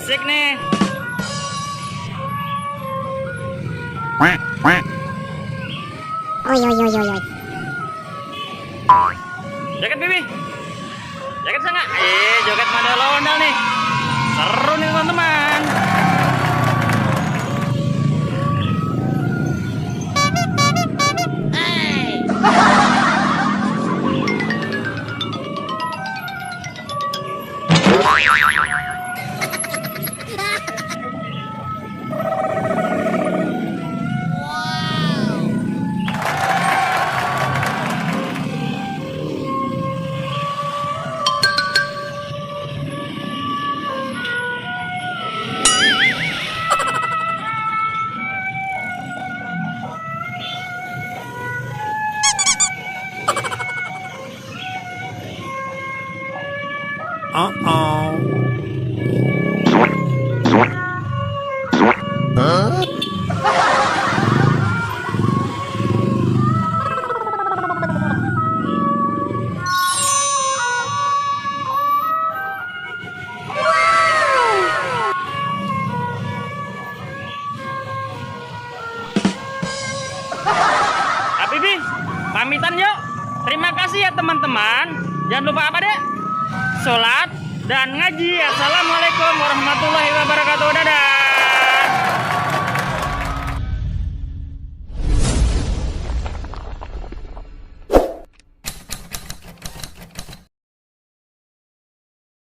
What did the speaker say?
Asik nih. Oi oi oi oi oi. Joget Bibi. Joget sana. Joget Ondel ondel nih. Seru nih teman-teman. Bibi, pamitan yuk. Terima kasih ya teman-teman. Jangan lupa apa deh? Sholat dan ngaji. Assalamualaikum warahmatullahi wabarakatuh. Dadah.